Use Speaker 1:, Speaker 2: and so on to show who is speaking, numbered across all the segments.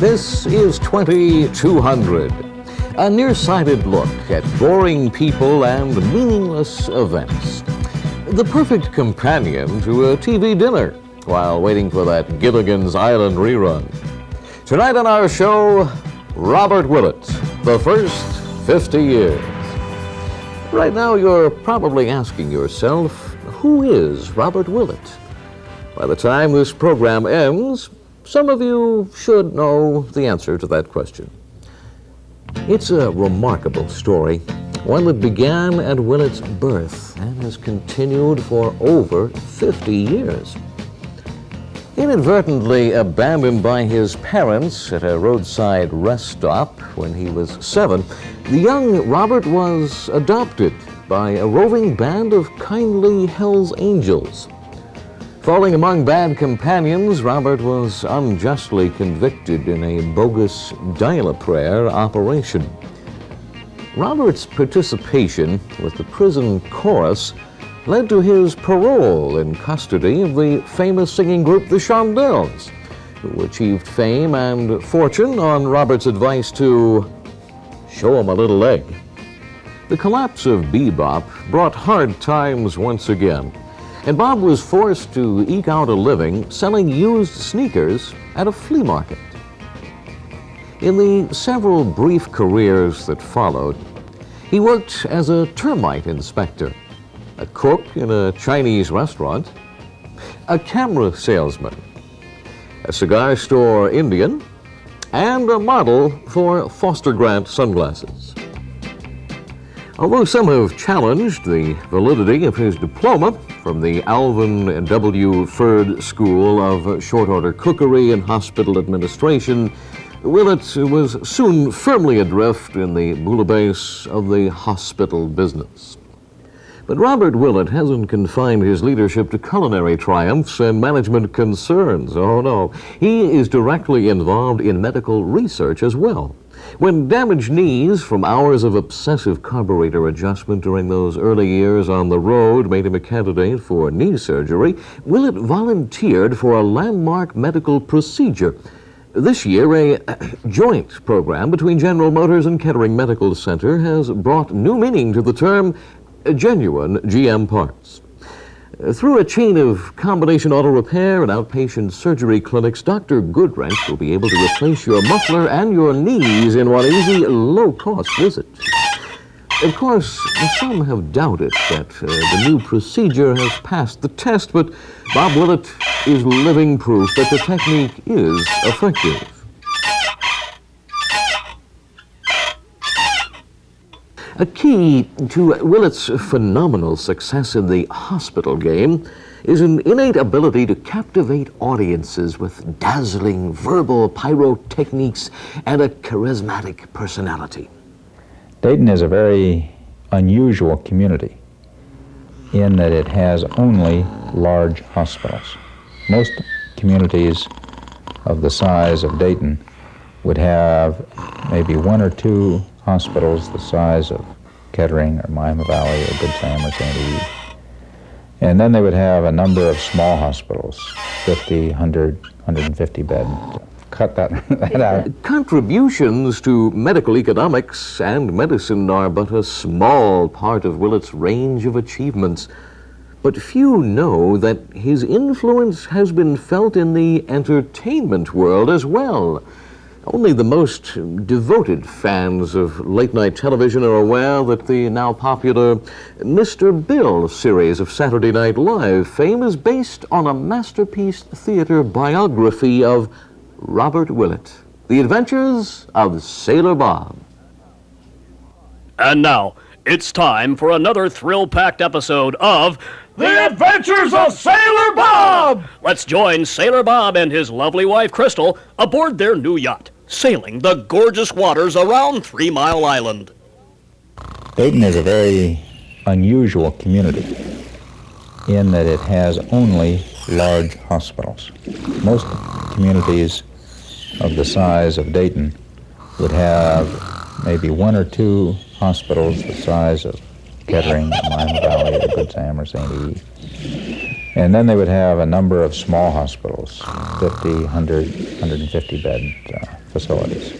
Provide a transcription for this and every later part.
Speaker 1: This is 2200, a nearsighted look at boring people and meaningless events. The perfect companion to a TV dinner while waiting for that Gilligan's Island rerun. Tonight on our show, Robert Willett, the first 50 years. Right now, you're probably asking yourself, who is Robert Willett? By the time this program ends, some of you should know the answer to that question. It's a remarkable story, one that began at Willett's birth and has continued for over 50 years. Inadvertently abandoned by his parents at a roadside rest stop when he was 7, the young Robert was adopted by a roving band of kindly Hell's Angels. Falling among bad companions, Robert was unjustly convicted in a bogus dial-a-prayer operation. Robert's participation with the prison chorus led to his parole in custody of the famous singing group the Shondells, who achieved fame and fortune on Robert's advice to show him a little leg. The collapse of bebop brought hard times once again, and Bob was forced to eke out a living selling used sneakers at a flea market. In the several brief careers that followed, he worked as a termite inspector, a cook in a Chinese restaurant, a camera salesman, a cigar store Indian, and a model for Foster Grant sunglasses. Although some have challenged the validity of his diploma from the Alvin W. Ferd School of Short Order Cookery and Hospital Administration, Willett was soon firmly adrift in the bouillabaisse of the hospital business. But Robert Willett hasn't confined his leadership to culinary triumphs and management concerns. Oh, no. He is directly involved in medical research as well. When damaged knees from hours of obsessive carburetor adjustment during those early years on the road made him a candidate for knee surgery, Willett volunteered for a landmark medical procedure. This year, a joint program between General Motors and Kettering Medical Center has brought new meaning to the term genuine GM parts. Through a chain of combination auto repair and outpatient surgery clinics, Dr. Goodwrench will be able to replace your muffler and your knees in one easy, low-cost visit. Of course, some have doubted that the new procedure has passed the test, but Bob Willett is living proof that the technique is effective. A key to Willett's phenomenal success in the hospital game is an innate ability to captivate audiences with dazzling verbal pyrotechniques and a charismatic personality.
Speaker 2: Dayton is a very unusual community in that it has only large hospitals. Most communities of the size of Dayton would have maybe one or two hospitals the size of Kettering or Miami Valley or Good Sam or St. Eve. And then they would have a number of small hospitals, 50, 100, 150 bed. Cut that out.
Speaker 1: Contributions to medical economics and medicine are but a small part of Willett's range of achievements. But few know that his influence has been felt in the entertainment world as well. Only the most devoted fans of late-night television are aware that the now popular Mr. Bill series of Saturday Night Live fame is based on a masterpiece theater biography of Robert Willett, The Adventures of Sailor Bob.
Speaker 3: And now, it's time for another thrill-packed episode of The Adventures of Sailor Bob! Let's join Sailor Bob and his lovely wife, Crystal, aboard their new yacht, sailing the gorgeous waters around 3 Mile Island.
Speaker 2: Dayton is a very unusual community in that it has only large hospitals. Most communities of the size of Dayton would have maybe one or two hospitals the size of Kettering, Miami Valley, or Good Sam or St. Eve. And then they would have a number of small hospitals, 50, 100, 150 bed facilities.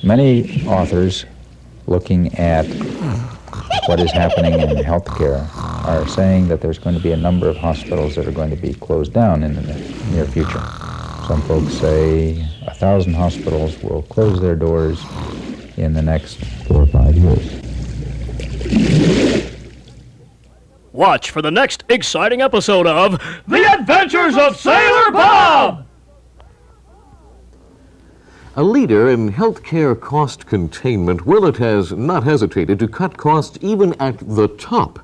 Speaker 2: Many authors looking at what is happening in healthcare are saying that there's going to be a number of hospitals that are going to be closed down in the near future. Some folks say 1,000 hospitals will close their doors in the next 4 or 5 years.
Speaker 3: Watch for the next exciting episode of The Adventures of Sailor Bob!
Speaker 1: A leader in healthcare cost containment, Willett has not hesitated to cut costs even at the top.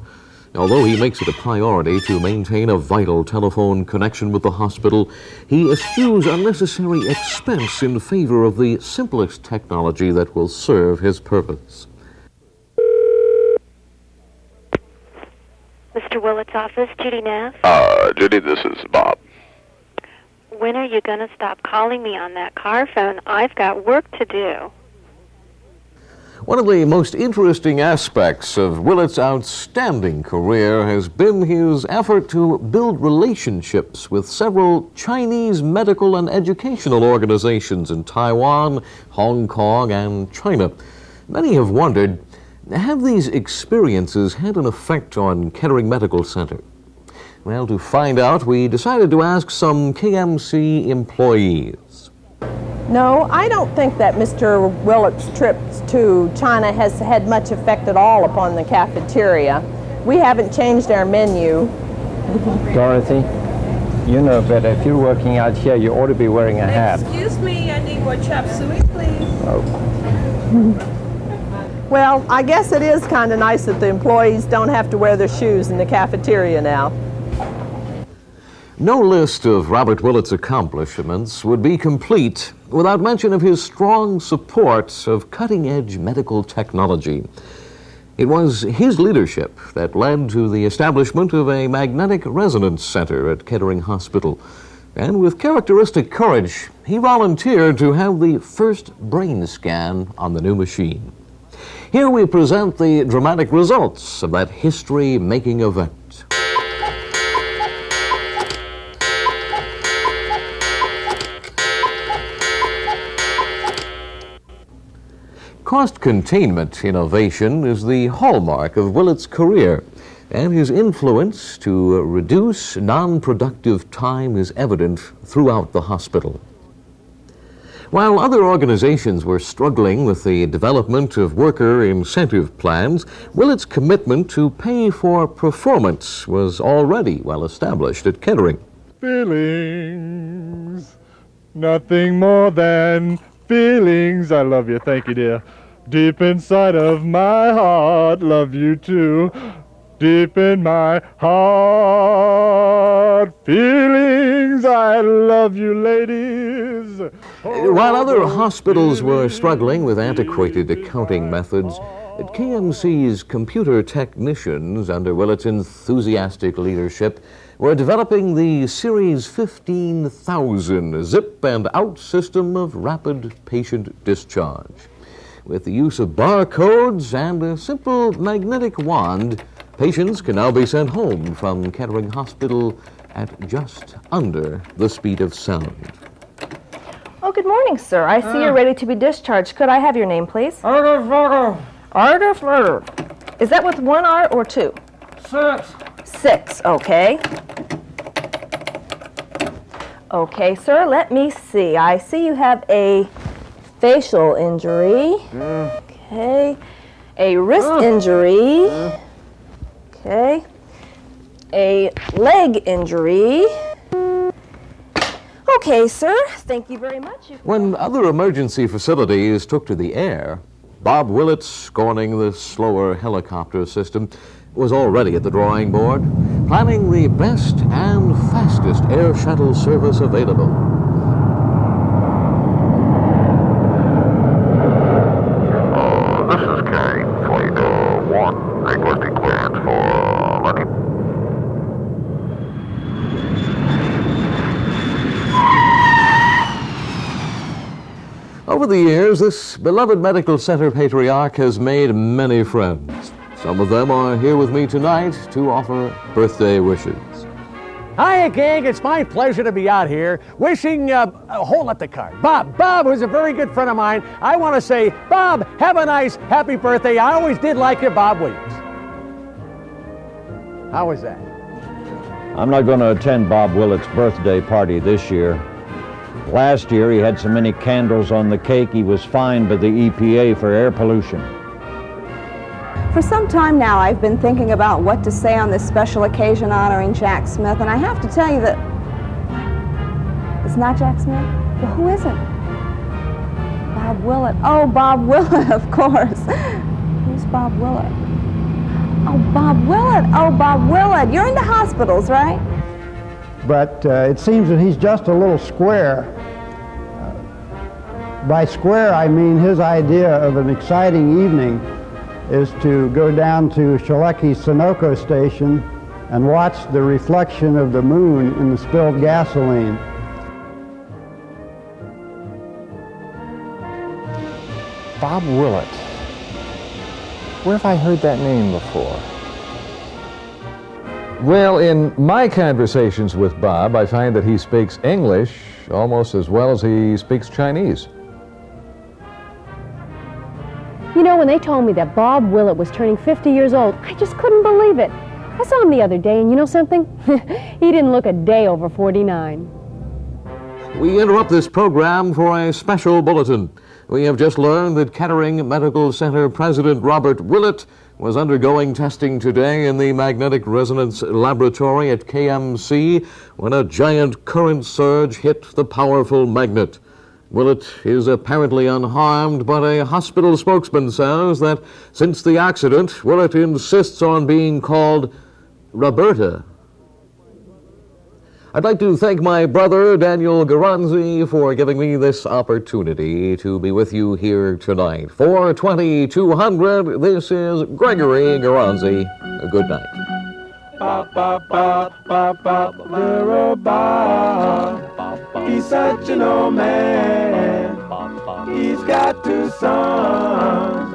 Speaker 1: Although he makes it a priority to maintain a vital telephone connection with the hospital, he eschews unnecessary expense in favor of the simplest technology that will serve his purpose.
Speaker 4: Mr. Willett's office, Judy Neff.
Speaker 5: Judy, this is Bob.
Speaker 4: When are you going to stop calling me on that car phone? I've got work to do.
Speaker 1: One of the most interesting aspects of Willett's outstanding career has been his effort to build relationships with several Chinese medical and educational organizations in Taiwan, Hong Kong, and China. Many have wondered, have these experiences had an effect on Kettering Medical Center? Well, to find out, we decided to ask some KMC employees.
Speaker 6: No, I don't think that Mr. Willett's trips to China has had much effect at all upon the cafeteria. We haven't changed our menu.
Speaker 7: Dorothy, you know better. If you're working out here, you ought to be wearing a hat.
Speaker 8: Excuse me, I need more chop suey, please.
Speaker 7: Oh.
Speaker 6: Well, I guess it is kind of nice that the employees don't have to wear their shoes in the cafeteria now.
Speaker 1: No list of Robert Willett's accomplishments would be complete without mention of his strong support of cutting-edge medical technology. It was his leadership that led to the establishment of a magnetic resonance center at Kettering Hospital. And with characteristic courage, he volunteered to have the first brain scan on the new machine. Here we present the dramatic results of that history-making event. Cost containment innovation is the hallmark of Willett's career, and his influence to reduce non-productive time is evident throughout the hospital. While other organizations were struggling with the development of worker incentive plans, Willett's commitment to pay for performance was already well established at Kettering.
Speaker 5: Feelings, nothing more than feelings. I love you. Thank you, dear. Deep inside of my heart, love you too. Deep in my heart, feelings, I love you, ladies.
Speaker 1: While other hospitals were struggling with antiquated accounting methods, KMC's computer technicians, under Willett's enthusiastic leadership, were developing the Series 15,000 zip and out system of rapid patient discharge. With the use of barcodes and a simple magnetic wand, patients can now be sent home from Kettering Hospital at just under the speed of sound.
Speaker 9: Oh, good morning, sir. I see you're ready to be discharged. Could I have your name, please? Arthur. Is that with one R or two?
Speaker 8: 6.
Speaker 9: 6, okay. Okay, sir, let me see. I see you have a facial injury. Okay. A wrist injury. Okay. A leg injury. Okay, sir. Thank you very much.
Speaker 1: When other emergency facilities took to the air, Bob Willett, scorning the slower helicopter system, was already at the drawing board, planning the best and fastest air shuttle service available.
Speaker 5: This is Kane, Flight 1, requesting clearance for landing.
Speaker 1: Over the years, this beloved medical center patriarch has made many friends. Some of them are here with me tonight to offer birthday wishes.
Speaker 10: Hiya, gang. It's my pleasure to be out here wishing, hold up the card. Bob was a very good friend of mine. I want to say, Bob, have a nice, happy birthday. I always did like you, Bob Williams. How was that?
Speaker 11: I'm not going to attend Bob Willett's birthday party this year. Last year, he had so many candles on the cake, he was fined by the EPA for air pollution.
Speaker 12: For some time now, I've been thinking about what to say on this special occasion honoring Jack Smith, and I have to tell you that it's not Jack Smith. Well, who is it? Bob Willett. Oh, Bob Willett, of course. Who's Bob Willett? Oh, Bob Willett. Oh, Bob Willett. You're in the hospitals, right?
Speaker 13: But it seems that he's just a little square. By square, I mean his idea of an exciting evening is to go down to Shaleki's Sunoco station and watch the reflection of the moon in the spilled gasoline.
Speaker 2: Bob Willett. Where have I heard that name before?
Speaker 1: Well, in my conversations with Bob, I find that he speaks English almost as well as he speaks Chinese.
Speaker 14: You know, when they told me that Bob Willett was turning 50 years old, I just couldn't believe it. I saw him the other day, and you know something? He didn't look a day over 49.
Speaker 1: We interrupt this program for a special bulletin. We have just learned that Kettering Medical Center President Robert Willett was undergoing testing today in the magnetic resonance laboratory at KMC when a giant current surge hit the powerful magnet. Willett is apparently unharmed, but a hospital spokesman says that since the accident, Willett insists on being called Roberta. I'd like to thank my brother, Daniel Garanzi, for giving me this opportunity to be with you here tonight. For 2200, this is Gregory Garanzi. Good night.
Speaker 15: Bob, Bob, Bob, Bob, Bob, little Bob. He's such an old man. He's got two sons.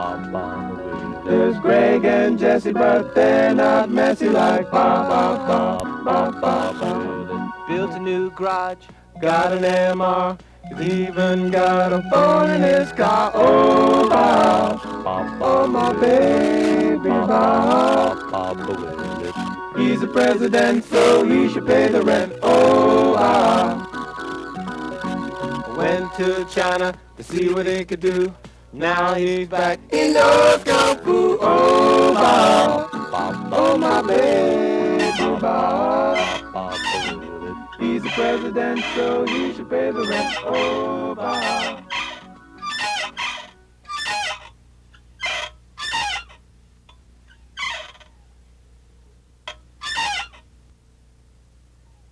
Speaker 15: There's Greg and Jesse, but they're not messy like Bob, Bob, Bob, Bob, Bob. Built a new garage, got an MR. He's even got a phone in his car. Oh, Bob, oh, my baby Bob. He's a president, so he should pay the rent. Oh, went to China to see what they could do. Now he's back in those kung fu. Oh, Bob, oh, my baby Bob. He's the president, so he should pay the rent. Oh, Bob.